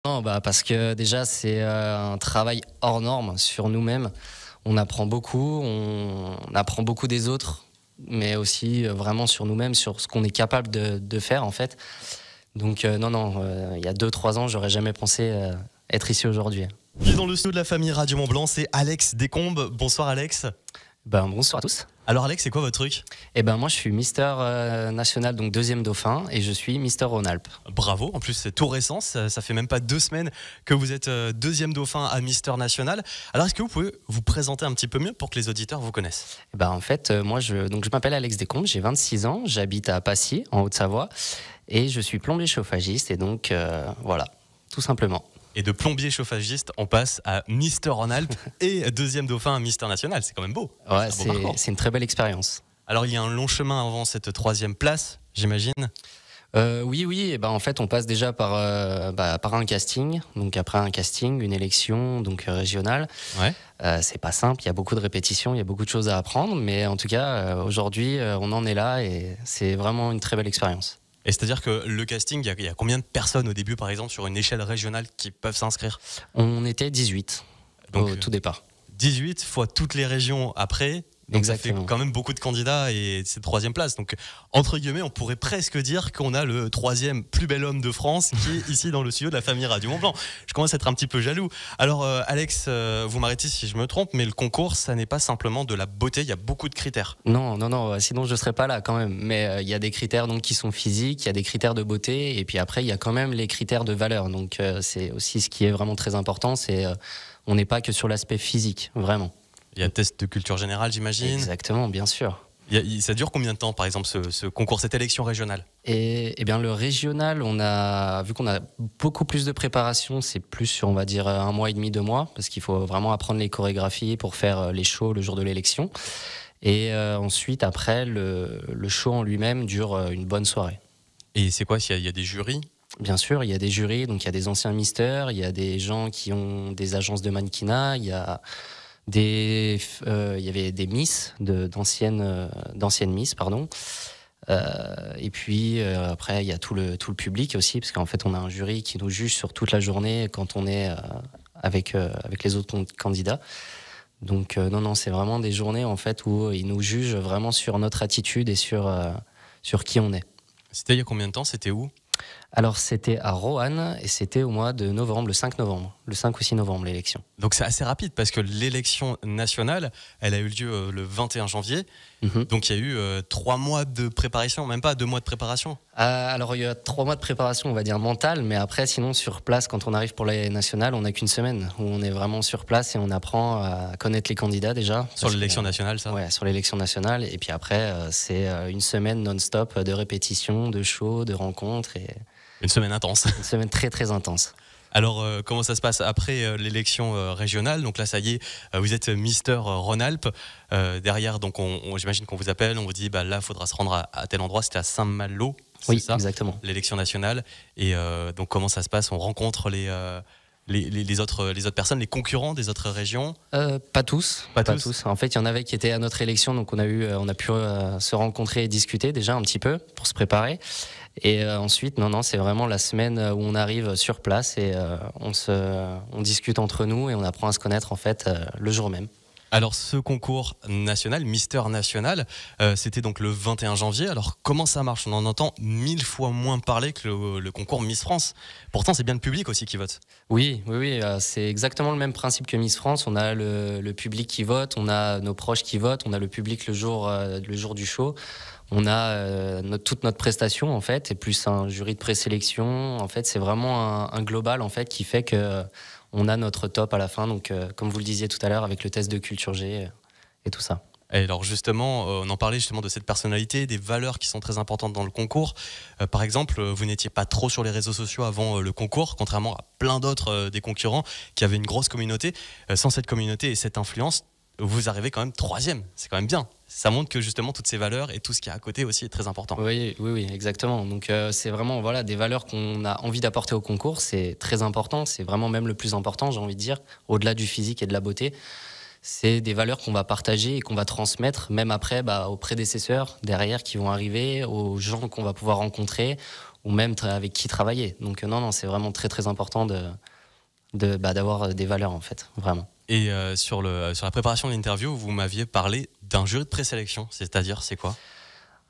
Non, bah, parce que déjà, c'est un travail hors norme sur nous-mêmes. On apprend beaucoup, on apprend beaucoup des autres, mais aussi vraiment sur nous-mêmes, sur ce qu'on est capable de faire en fait. Donc non, il y a 2-3 ans, j'aurais jamais pensé être ici aujourd'hui. Puis dans le studio de la famille Radio Mont Blanc, c'est Alex Descombes. Bonsoir Alex. Bonsoir à tous. Alors Alex, c'est quoi votre truc? Moi je suis Mister National, donc deuxième dauphin, et je suis Mister Rhône-Alpes. Bravo, en plus c'est tout récent, ça fait même pas 2 semaines que vous êtes deuxième dauphin à Mister National. Alors est-ce que vous pouvez vous présenter un petit peu mieux pour que les auditeurs vous connaissent? En fait, moi je m'appelle Alex Descombes, j'ai 26 ans, j'habite à Passy, en Haute-Savoie, et je suis plombier chauffagiste, et donc voilà, tout simplement. Et de plombier chauffagiste, on passe à Mister Rhône-Alpes et deuxième dauphin à Mister National. C'est quand même beau. Ouais, c'est une très belle expérience. Alors il y a un long chemin avant cette 3e place, j'imagine. Oui. En fait, on passe déjà par un casting. Donc après un casting, une élection donc régionale. Ouais. C'est pas simple. Il y a beaucoup de répétitions, il y a beaucoup de choses à apprendre. Mais en tout cas, aujourd'hui, on en est là et c'est vraiment une très belle expérience. Et c'est-à-dire que le casting, il y a combien de personnes au début, par exemple, sur une échelle régionale qui peuvent s'inscrire? On était 18 au tout départ. 18 fois toutes les régions après. Donc exactement. ça fait quand même beaucoup de candidats et c'est 3e place. Donc entre guillemets, on pourrait presque dire qu'on a le 3e plus bel homme de France qui est ici dans le studio de la famille Radio Mont Blanc. Je commence à être un petit peu jaloux. Alors Alex, vous m'arrêtez si je me trompe, mais le concours, ça n'est pas simplement de la beauté, il y a beaucoup de critères. Non, sinon je ne serais pas là quand même. Mais il y a des critères donc, qui sont physiques, il y a des critères de beauté, et puis après il y a quand même les critères de valeur. Donc c'est aussi ce qui est vraiment très important, c'est on n'est pas que sur l'aspect physique, vraiment. Il y a test de culture générale, j'imagine. Exactement, bien sûr. Ça dure combien de temps, par exemple, ce concours, cette élection régionale? Le régional, vu qu'on a beaucoup plus de préparation, c'est plus sur, on va dire, 1 mois et demi, 2 mois, parce qu'il faut vraiment apprendre les chorégraphies pour faire les shows le jour de l'élection. Et ensuite, après, le show en lui-même dure une bonne soirée. Et c'est quoi, il y a des jurys? Bien sûr, il y a des jurys, donc il y a des anciens misters, il y a des gens qui ont des agences de mannequinat, il y avait des Miss, d'anciennes Miss, pardon. Et puis après, il y a tout le public aussi, parce qu'en fait, on a un jury qui nous juge sur toute la journée quand on est avec les autres candidats. Donc non, c'est vraiment des journées en fait où ils nous jugent vraiment sur notre attitude et sur qui on est. C'était il y a combien de temps? C'était où? Alors c'était à Roanne et c'était au mois de novembre, le 5 novembre, le 5 ou 6 novembre l'élection. Donc c'est assez rapide parce que l'élection nationale, elle a eu lieu le 21 janvier. Donc il y a eu 3 mois de préparation, même pas 2 mois de préparation. Alors il y a 3 mois de préparation, on va dire mentale, mais après sinon sur place, quand on arrive pour les nationales, on n'a qu'une semaine où on est vraiment sur place et on apprend à connaître les candidats déjà. Sur l'élection nationale, ça? Ouais, sur l'élection nationale. Et puis après, c'est une semaine non-stop de répétitions, de shows, de rencontres. Une semaine intense. Une semaine très très intense. Alors, comment ça se passe après l'élection régionale? Donc là, ça y est, vous êtes Mister Rhône-Alpes. Derrière, donc, j'imagine qu'on vous appelle, on vous dit, là, il faudra se rendre à tel endroit. C'était à Saint-Malo, c'est oui, ça? Exactement. L'élection nationale. Et donc, comment ça se passe? On rencontre les autres personnes, les concurrents des autres régions? Pas tous. Pas tous. En fait, il y en avait qui étaient à notre élection, donc on a pu se rencontrer et discuter déjà un petit peu pour se préparer. Et ensuite, non, c'est vraiment la semaine où on arrive sur place et on discute entre nous et on apprend à se connaître en fait le jour même. Alors ce concours national, Mister National, c'était donc le 21 janvier. Alors comment ça marche? On en entend 1000 fois moins parler que le concours Miss France. Pourtant c'est bien le public aussi qui vote. Oui, c'est exactement le même principe que Miss France. On a le public qui vote, on a nos proches qui votent, on a le public le jour du show. On a toute notre prestation en fait, et plus un jury de présélection. En fait, c'est vraiment un global en fait qui fait que on a notre top à la fin. Donc, comme vous le disiez tout à l'heure, avec le test de culture G et tout ça. Et alors justement, on en parlait justement de cette personnalité, des valeurs qui sont très importantes dans le concours. Par exemple, vous n'étiez pas trop sur les réseaux sociaux avant le concours, contrairement à plein d'autres des concurrents qui avaient une grosse communauté. Sans cette communauté et cette influence, vous arrivez quand même 3e. C'est quand même bien. Ça montre que justement toutes ces valeurs et tout ce qui est à côté aussi est très important. Oui, exactement. Donc c'est vraiment des valeurs qu'on a envie d'apporter au concours. C'est très important. C'est vraiment même le plus important, j'ai envie de dire, au-delà du physique et de la beauté. C'est des valeurs qu'on va partager et qu'on va transmettre même après aux prédécesseurs derrière qui vont arriver, aux gens qu'on va pouvoir rencontrer, ou même avec qui travailler. Donc non, c'est vraiment très très important d'avoir des valeurs en fait, vraiment. Et sur la préparation de l'interview, vous m'aviez parlé d'un jury de présélection, c'est-à-dire c'est quoi ?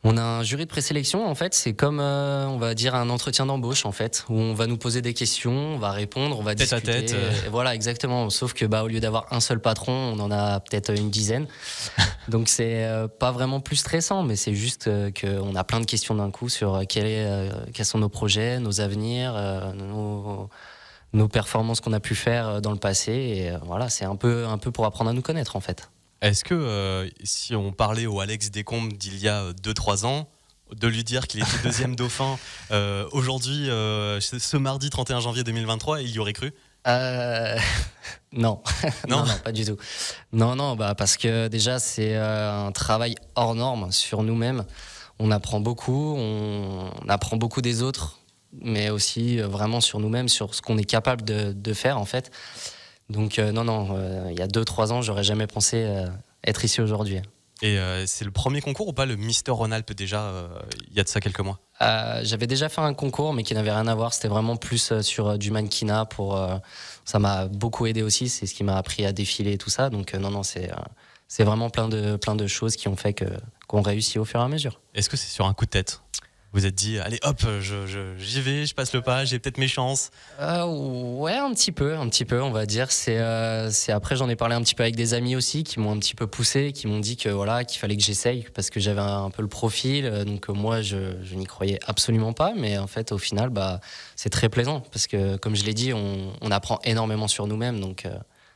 On a un jury de présélection, en fait, c'est comme, on va dire, un entretien d'embauche, en fait, où on va nous poser des questions, on va répondre, on va discuter. Tête à tête. Voilà, exactement. Sauf que, au lieu d'avoir un seul patron, on en a peut-être une dizaine. Donc, c'est pas vraiment plus stressant, mais c'est juste qu'on a plein de questions d'un coup sur quels sont nos projets, nos avenirs, nos performances qu'on a pu faire dans le passé. Et voilà, c'est un peu pour apprendre à nous connaître, en fait. Est-ce que si on parlait au Alex Descombes d'il y a 2-3 ans, de lui dire qu'il était deuxième dauphin aujourd'hui, ce mardi 31 janvier 2023, il y aurait cru ? Non. non, pas du tout. Non, parce que déjà c'est un travail hors norme sur nous-mêmes. On apprend beaucoup des autres, mais aussi vraiment sur nous-mêmes, sur ce qu'on est capable de faire en fait. Donc il y a 2-3 ans, j'aurais jamais pensé être ici aujourd'hui. Et c'est le premier concours ou pas, le Mister Rhône-Alpes déjà, il y a de ça quelques mois ? J'avais déjà fait un concours, mais qui n'avait rien à voir. C'était vraiment plus sur du mannequinat. Ça m'a beaucoup aidé aussi. C'est ce qui m'a appris à défiler et tout ça. Donc c'est vraiment plein de choses qui ont fait qu'on réussit au fur et à mesure. Est-ce que c'est sur un coup de tête ? Vous êtes dit, allez hop, j'y vais, je passe le pas, j'ai peut-être mes chances. Ouais, un petit peu, on va dire. C'est après, j'en ai parlé un petit peu avec des amis aussi, qui m'ont un petit peu poussé, qui m'ont dit qu'il fallait que j'essaye parce que j'avais un peu le profil. Donc moi, je n'y croyais absolument pas, mais en fait, au final, c'est très plaisant parce que, comme je l'ai dit, on apprend énormément sur nous-mêmes, donc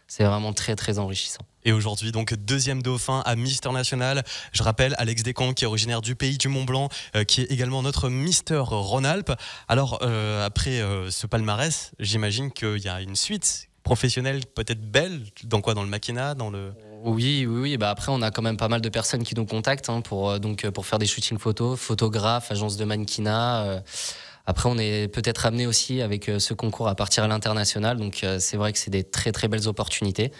c'est vraiment très très enrichissant. Et aujourd'hui, donc, deuxième dauphin à Mister National. Je rappelle, Alex Descombes, qui est originaire du pays du Mont-Blanc, qui est également notre Mister Rhône-Alpes. Alors, après ce palmarès, j'imagine qu'il y a une suite professionnelle peut-être belle. Dans quoi ? Dans le maquinat, dans le... Oui. Après, on a quand même pas mal de personnes qui nous contactent pour faire des shootings photos, photographes, agences de mannequinat. Après, on est peut-être amené aussi avec ce concours à partir à l'international. Donc, c'est vrai que c'est des très très belles opportunités.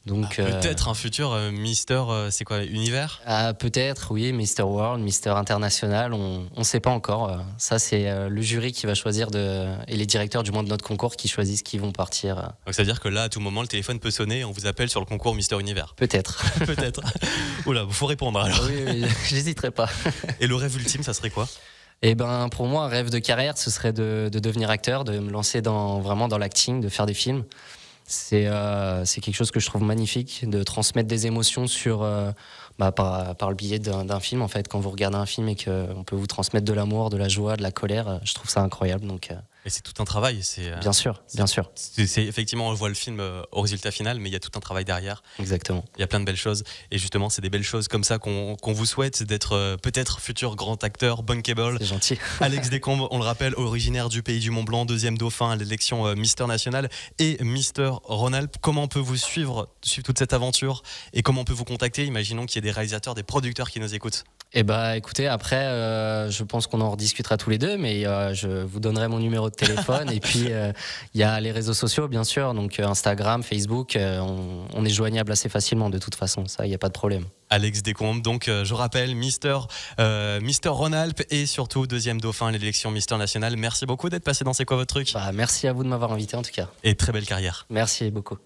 Donc, peut-être un futur Mister, c'est quoi, Univers ? Peut-être, oui, Mister World, Mister International, on ne sait pas encore. Ça, c'est le jury qui va choisir et les directeurs du moins de notre concours qui choisissent qui vont partir. Donc ça veut dire que là, à tout moment, le téléphone peut sonner et on vous appelle sur le concours Mister Univers ? Peut-être. Peut-être. Oula, il faut répondre alors. Oui, j'hésiterai pas. Et le rêve ultime, ça serait quoi ? Pour moi, un rêve de carrière, ce serait de devenir acteur, de me lancer vraiment dans l'acting, de faire des films. C'est quelque chose que je trouve magnifique, de transmettre des émotions par le biais d'un film. En fait, quand vous regardez un film et qu'on peut vous transmettre de l'amour, de la joie, de la colère, je trouve ça incroyable. Donc, et c'est tout un travail. Bien sûr. C'est effectivement, on voit le film au résultat final, mais il y a tout un travail derrière. Exactement. Il y a plein de belles choses. Et justement, c'est des belles choses comme ça qu'on vous souhaite, d'être peut-être futur grand acteur, bankable. C'est gentil. Alex Descombes, on le rappelle, originaire du pays du Mont-Blanc, deuxième dauphin à l'élection Mister National et Mister Rhône-Alpes. Comment on peut vous suivre toute cette aventure et comment on peut vous contacter ? Imaginons qu'il y ait des réalisateurs, des producteurs qui nous écoutent. Écoutez, après, je pense qu'on en rediscutera tous les deux, mais je vous donnerai mon numéro de téléphone. Et puis, il y a les réseaux sociaux, bien sûr, donc Instagram, Facebook, on est joignable assez facilement de toute façon, ça, il n'y a pas de problème. Alex Descombes, donc je rappelle, Mister Rhône-Alpes et surtout deuxième dauphin à l'élection Mister National. Merci beaucoup d'être passé dans C'est quoi votre truc ? Merci à vous de m'avoir invité en tout cas. Et très belle carrière. Merci beaucoup.